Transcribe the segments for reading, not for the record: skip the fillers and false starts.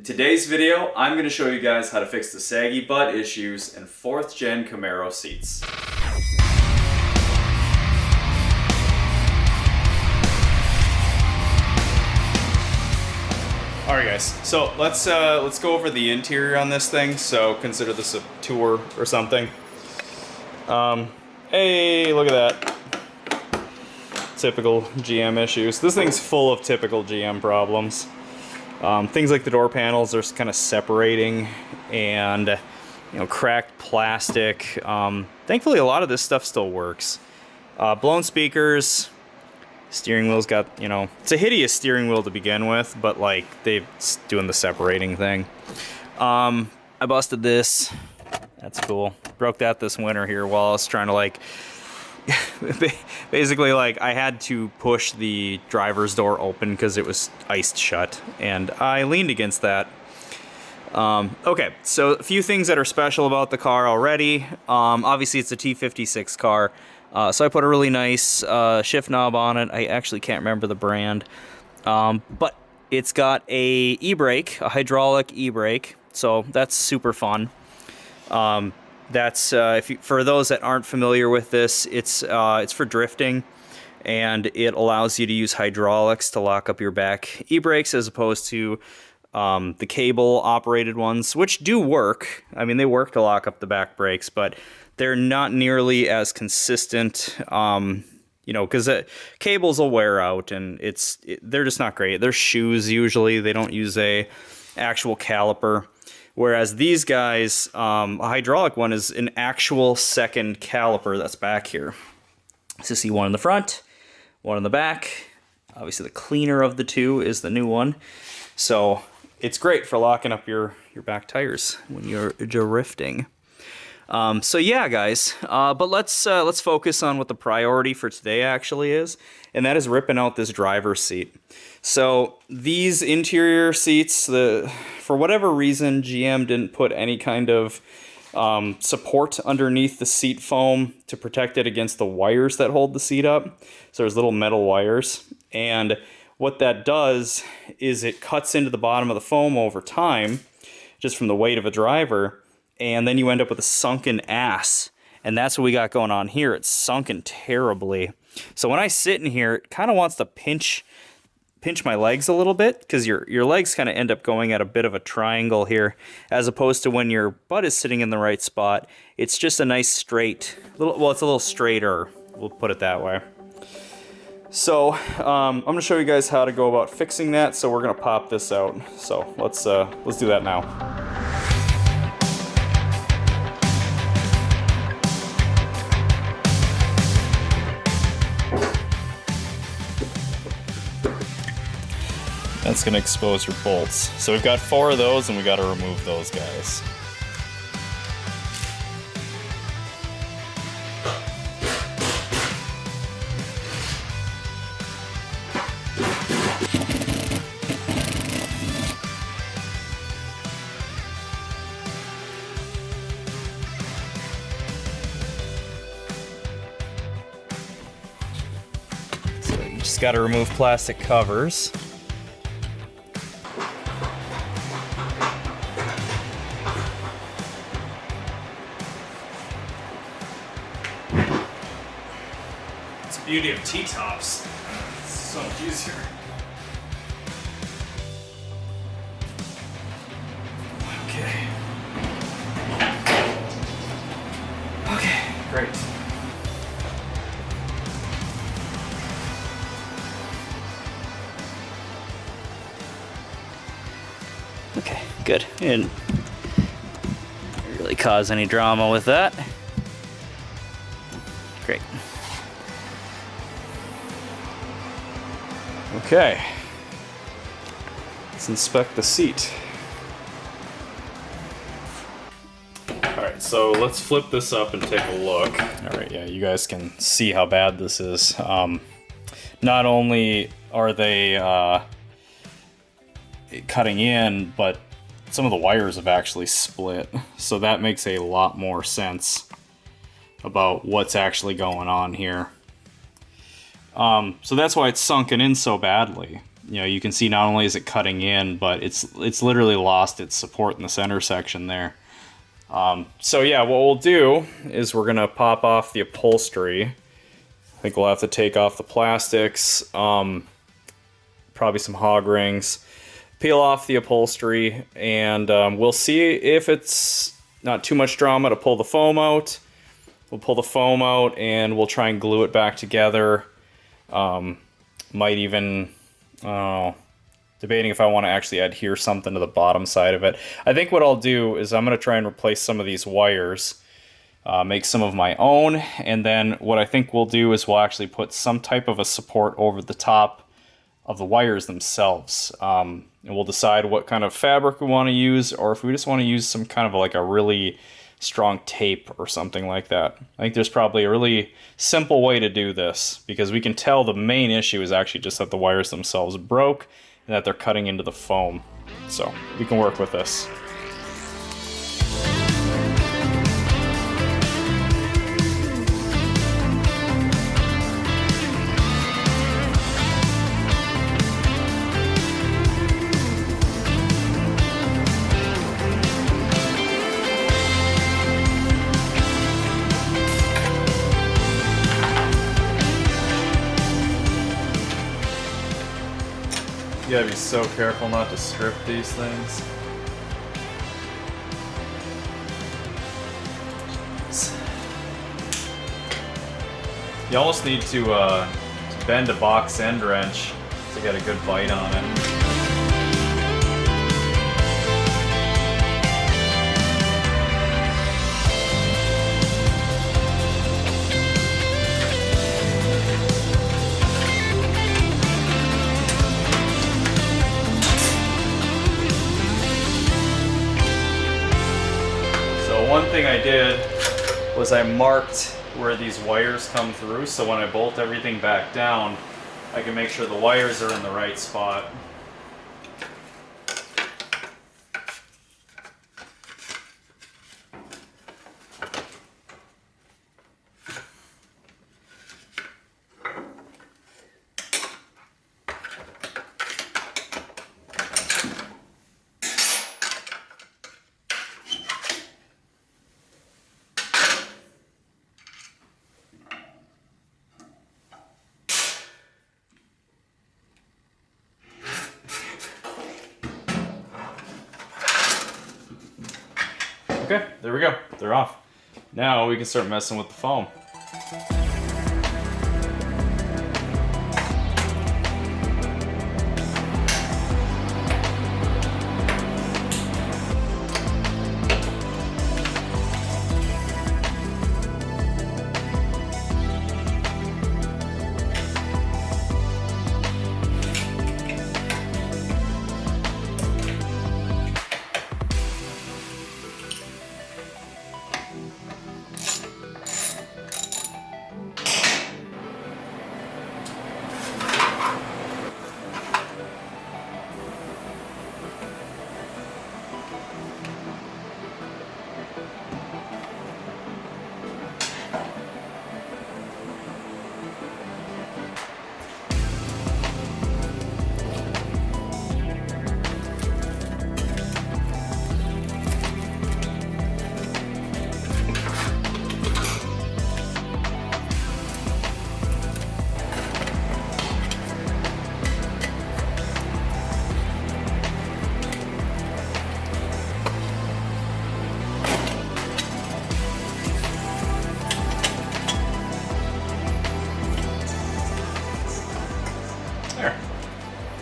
In today's video, I'm going to show you guys how to fix the saggy butt issues in 4th gen Camaro seats. Alright guys, so let's go over the interior on this thing, so consider this a tour or something. Hey, look at that. Typical GM issues. This thing's full of typical GM problems. Things like the door panels are kind of separating and, you know, cracked plastic. Thankfully, a lot of this stuff still works. Blown speakers. Steering wheel's got, you know, it's a hideous steering wheel to begin with, but like they're doing the separating thing. I busted this. That's cool. Broke that this winter here while I was trying to like basically, like, I had to push the driver's door open because it was iced shut, and I leaned against that. Okay, so a few things that are special about the car already. Obviously, it's a T56 car, so I put a really nice shift knob on it. I actually can't remember the brand, but it's got a e-brake, a hydraulic e-brake, so that's super fun. That's for those that aren't familiar with this, it's for drifting, and it allows you to use hydraulics to lock up your back e-brakes as opposed to the cable operated ones, which do work. I mean, they work to lock up the back brakes, but they're not nearly as consistent. You know, because cables will wear out, and they're just not great. They're shoes usually. They don't use a actual caliper. Whereas these guys, a hydraulic one is an actual second caliper that's back here. So you see one in the front, one in the back. Obviously the cleaner of the two is the new one. So it's great for locking up your back tires when you're drifting. So yeah, guys, but let's focus on what the priority for today actually is, and that is ripping out this driver's seat. So these interior seats, for whatever reason, GM didn't put any kind of support underneath the seat foam to protect it against the wires that hold the seat up. So there's little metal wires, and what that does is it cuts into the bottom of the foam over time, just from the weight of a driver, and then you end up with a sunken ass. And that's what we got going on here. It's sunken terribly. So when I sit in here, it kind of wants to pinch my legs a little bit, because your legs kind of end up going at a bit of a triangle here, as opposed to when your butt is sitting in the right spot. It's just a nice straight, well, it's a little straighter, we'll put it that way. So I'm going to show you guys how to go about fixing that. So we're going to pop this out. So let's do that now. That's going to expose your bolts. So we've got 4 of those, and we got to remove those guys. So you just got to remove plastic covers. Beauty of TTops. It's so much easier. Okay. Okay, great. Okay, good. Didn't really cause any drama with that. Great. Okay, let's inspect the seat. Alright, so let's flip this up and take a look. Alright, yeah, you guys can see how bad this is. Not only are they cutting in, but some of the wires have actually split. So that makes a lot more sense about what's actually going on here. So that's why it's sunken in so badly. you know, you can see not only is it cutting in, but it's literally lost its support in the center section there. So yeah, what we'll do is we're gonna pop off the upholstery. I think we'll have to take off the plastics, probably some hog rings, peel off the upholstery, and we'll see if it's not too much drama to pull the foam out. We'll pull the foam out and we'll try and glue it back together. Might even, I don't know, debating if I want to actually adhere something to the bottom side of it. I think what I'll do is I'm going to try and replace some of these wires, make some of my own, and then what I think we'll do is we'll actually put some type of a support over the top of the wires themselves. And we'll decide what kind of fabric we want to use, or if we just want to use some kind of like a really strong tape or something like that. I think there's probably a really simple way to do this, because we can tell the main issue is actually just that the wires themselves broke and that they're cutting into the foam. So we can work with this. You gotta be so careful not to strip these things. You almost need to bend a box end wrench to get a good bite on it. One thing I did was I marked where these wires come through, so when I bolt everything back down, I can make sure the wires are in the right spot. Okay, there we go. They're off. Now we can start messing with the foam.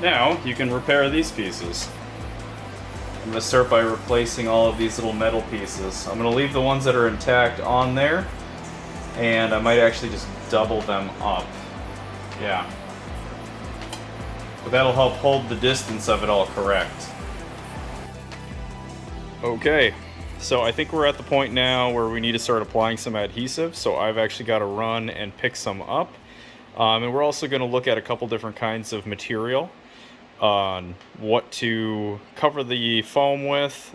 Now you can repair these pieces. I'm going to start by replacing all of these little metal pieces. I'm going to leave the ones that are intact on there, and I might actually just double them up. Yeah. But that'll help hold the distance of it all correct. Okay, so I think we're at the point now where we need to start applying some adhesive, so I've actually got to run and pick some up. And we're also going to look at a couple different kinds of material on what to cover the foam with,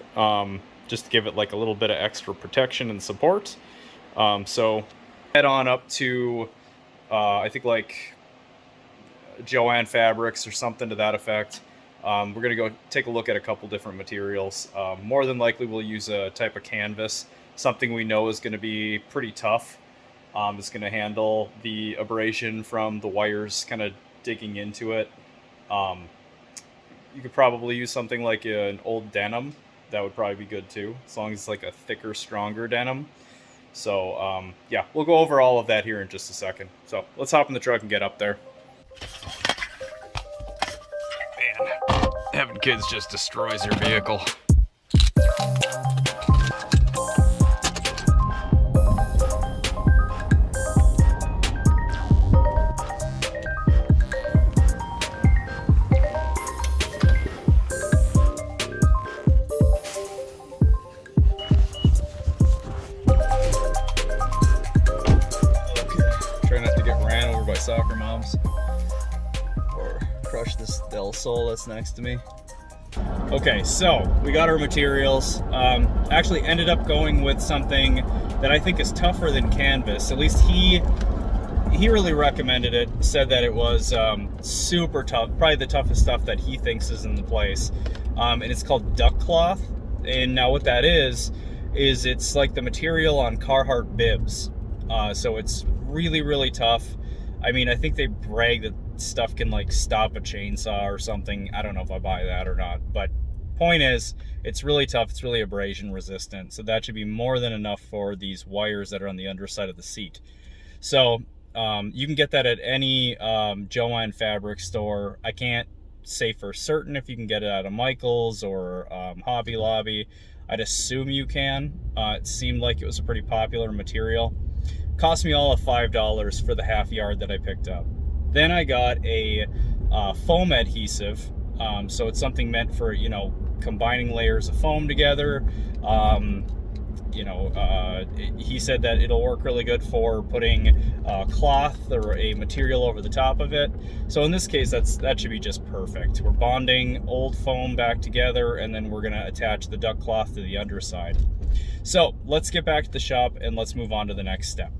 just to give it like a little bit of extra protection and support. So head on up to I think like Jo-Ann fabrics or something to that effect. We're going to go take a look at a couple different materials. More than likely we'll use a type of canvas, something we know is going to be pretty tough. It's going to handle the abrasion from the wires kind of digging into it. You could probably use something like an old denim. That would probably be good too, as long as it's like a thicker, stronger denim. So yeah, we'll go over all of that here in just a second. So let's hop in the truck and get up there. Man, having kids just destroys your vehicle. Soccer moms or crush this Del Sol that's next to me. Okay, so we got our materials. Actually ended up going with something that I think is tougher than canvas. At least he really recommended it, said that it was super tough, probably the toughest stuff that he thinks is in the place. And it's called duck cloth. And now what that is it's like the material on Carhartt bibs. So it's really tough. I mean, I think they brag that stuff can like stop a chainsaw or something. I don't know if I buy that or not, but point is, it's really tough. It's really abrasion resistant. So that should be more than enough for these wires that are on the underside of the seat. So you can get that at any Jo-Ann fabric store. I can't say for certain if you can get it out of Michael's or Hobby Lobby. I'd assume you can. It seemed like it was a pretty popular material. Cost me all of $5 for the half yard that I picked up. Then I got a foam adhesive. So it's something meant for, you know, combining layers of foam together. He said that it'll work really good for putting cloth or a material over the top of it. So in this case, that should be just perfect. We're bonding old foam back together, and then we're gonna attach the duck cloth to the underside. So let's get back to the shop and let's move on to the next step.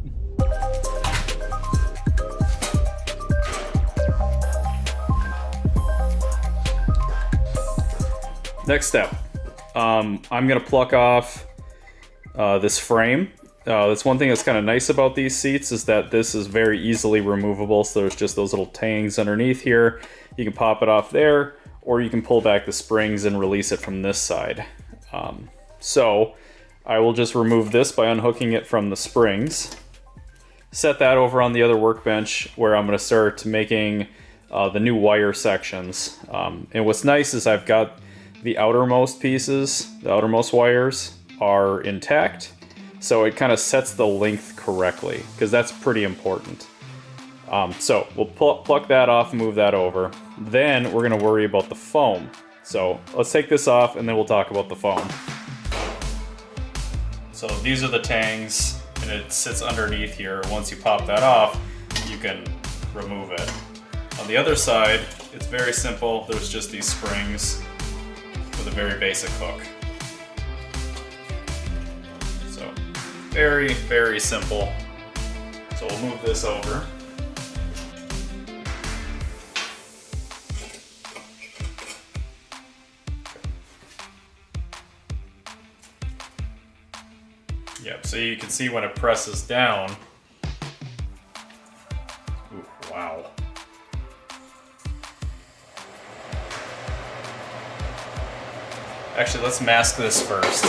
Next step, I'm gonna pluck off this frame. That's one thing that's kind of nice about these seats, is that this is very easily removable. So there's just those little tangs underneath here. You can pop it off there, or you can pull back the springs and release it from this side. So I will just remove this by unhooking it from the springs. Set that over on the other workbench, where I'm going to start making the new wire sections. And what's nice is I've got the outermost pieces, the outermost wires are intact. So it kind of sets the length correctly, because that's pretty important. So we'll pluck that off and move that over. Then we're going to worry about the foam. So let's take this off and then we'll talk about the foam. So these are the tangs, and it sits underneath here. Once you pop that off, you can remove it. On the other side, it's very simple. There's just these springs with a very basic hook. So very simple. So we'll move this over. Yep, so you can see when it presses down. Ooh, wow. Actually, let's mask this first.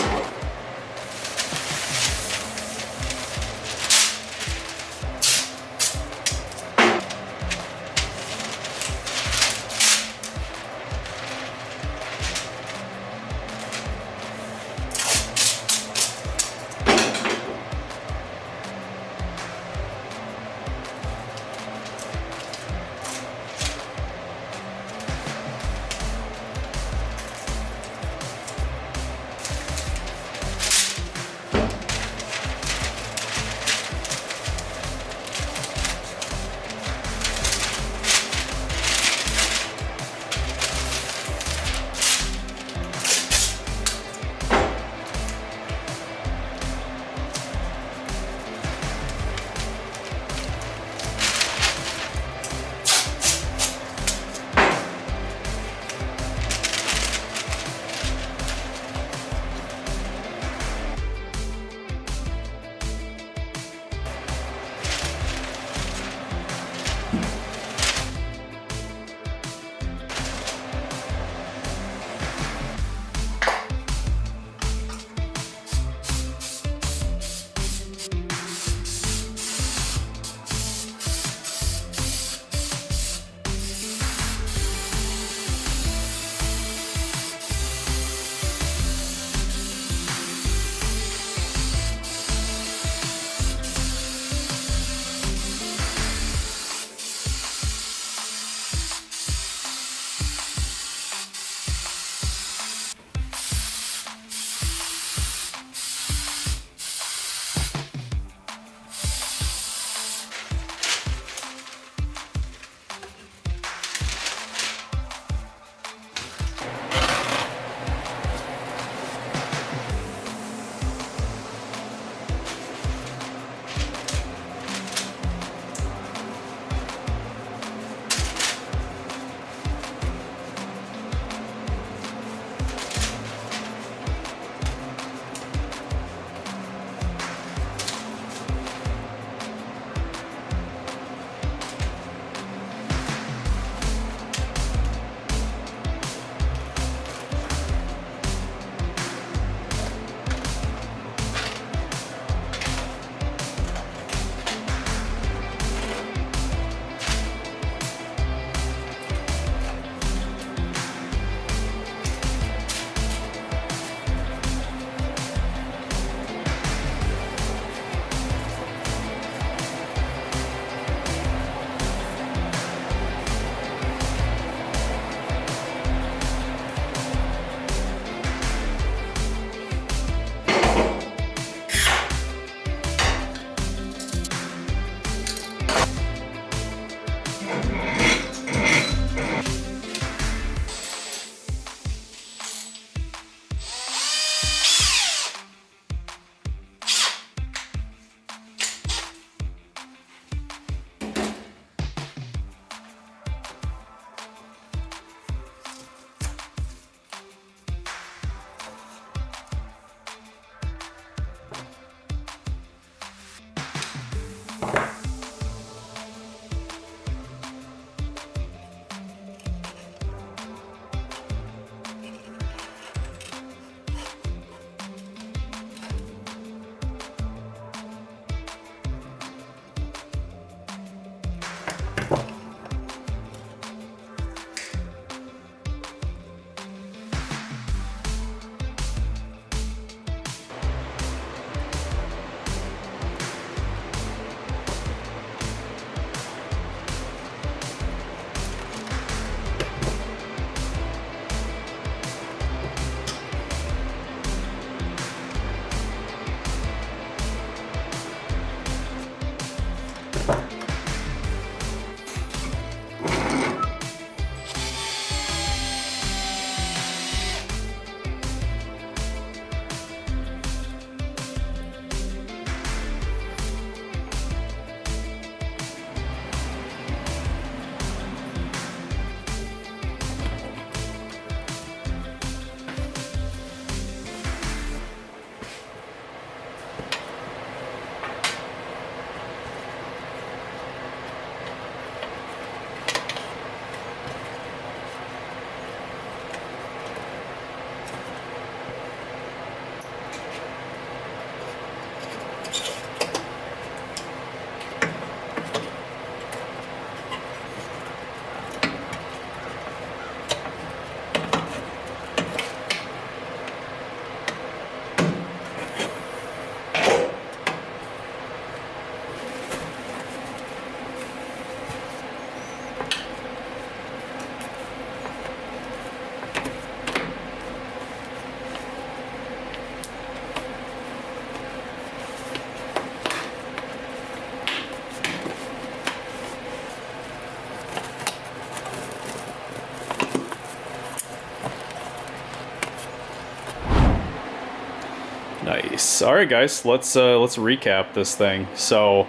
Nice. All right, guys, let's recap this thing. So,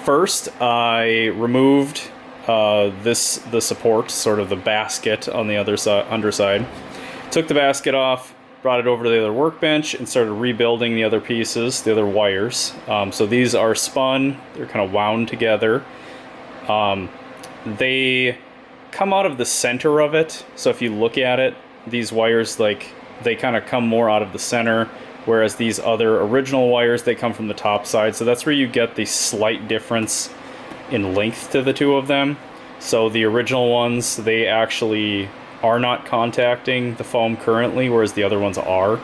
first I removed the support, sort of the basket on the underside. Took the basket off, brought it over to the other workbench, and started rebuilding the other pieces, the other wires. So these are spun; they're kind of wound together. They come out of the center of it. So if you look at it, these wires, like, they kind of come more out of the center, whereas these other original wires, they come from the top side. So that's where you get the slight difference in length to the two of them. So the original ones, they actually are not contacting the foam currently, whereas the other ones are.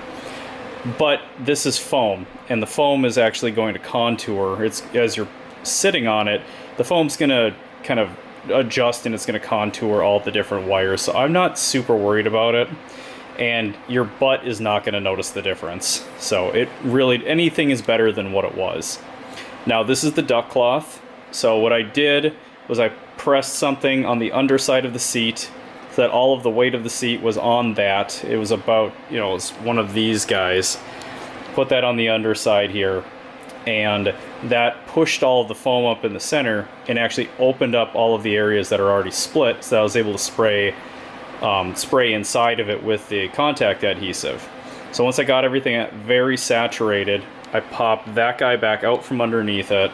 But this is foam, and the foam is actually going to contour. It's, as you're sitting on it, the foam's going to kind of adjust, and it's going to contour all the different wires. So I'm not super worried about it. And your butt is not going to notice the difference. So it really, anything is better than what it was. Now this is the duck cloth. So what I did was I pressed something on the underside of the seat so that all of the weight of the seat was on that. It was about, you know, it's one of these guys. Put that on the underside here. And that pushed all of the foam up in the center and actually opened up all of the areas that are already split, so I was able to spray inside of it with the contact adhesive. So once I got everything very saturated, I popped that guy back out from underneath it,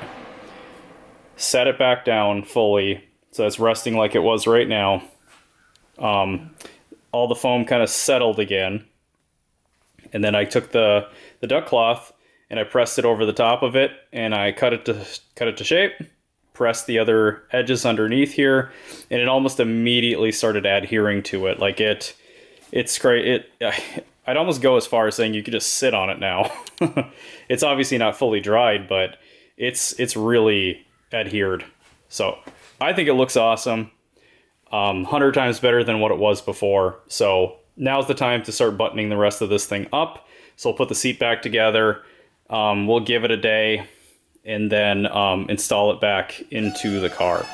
set it back down fully, so it's resting like it was right now. All the foam kind of settled again, and then I took the duck cloth and I pressed it over the top of it, and I cut it to shape. Press the other edges underneath here, and it almost immediately started adhering to it. Like it's great. I'd almost go as far as saying you could just sit on it now. It's obviously not fully dried, but it's really adhered. So I think it looks awesome. 100 times better than what it was before. So now's the time to start buttoning the rest of this thing up. So we'll put the seat back together. We'll give it a day, and then install it back into the car.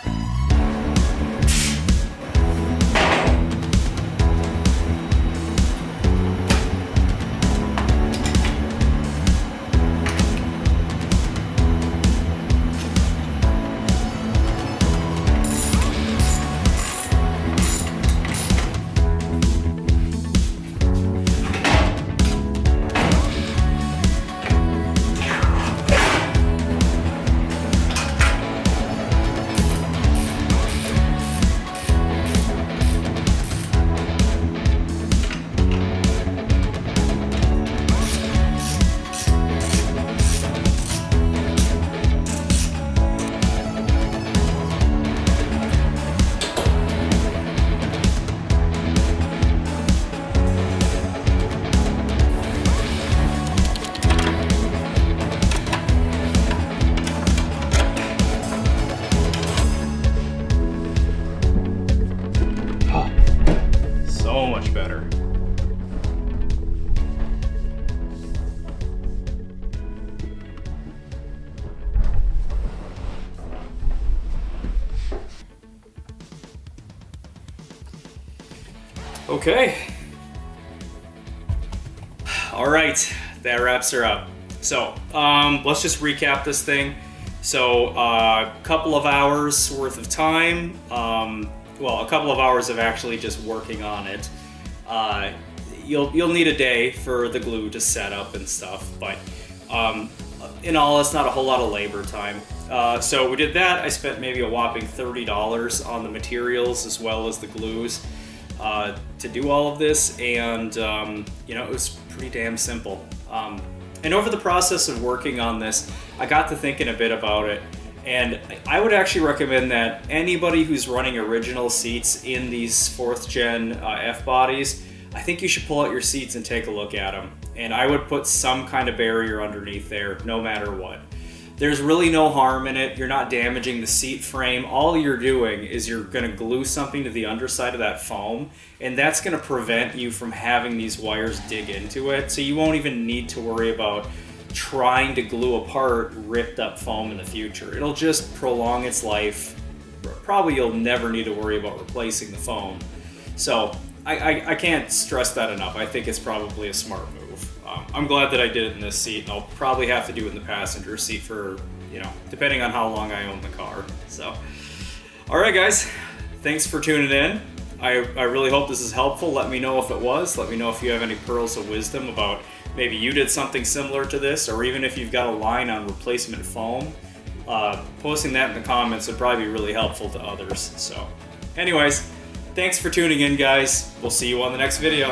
Okay. All right, that wraps her up. So let's just recap this thing. So a couple of hours worth of time. Well, a couple of hours of actually just working on it. You'll need a day for the glue to set up and stuff, but in all, it's not a whole lot of labor time. So we did that. I spent maybe a whopping $30 on the materials as well as the glues to do all of this, and you know, it was pretty damn simple. And over the process of working on this, I got to thinking a bit about it, and I would actually recommend that anybody who's running original seats in these 4th gen F-bodies, I think you should pull out your seats and take a look at them. And I would put some kind of barrier underneath there, no matter what. There's really no harm in it. You're not damaging the seat frame. All you're doing is you're gonna glue something to the underside of that foam, and that's gonna prevent you from having these wires dig into it. So you won't even need to worry about trying to glue apart ripped up foam in the future. It'll just prolong its life. Probably you'll never need to worry about replacing the foam. So I can't stress that enough. I think it's probably a smart move. I'm glad that I did it in this seat, and I'll probably have to do it in the passenger seat for, you know, depending on how long I own the car. So, all right, guys, thanks for tuning in. I really hope this is helpful. Let me know if it was. Let me know if you have any pearls of wisdom about maybe you did something similar to this, or even if you've got a line on replacement foam. Posting that in the comments would probably be really helpful to others. So, anyways, thanks for tuning in, guys. We'll see you on the next video.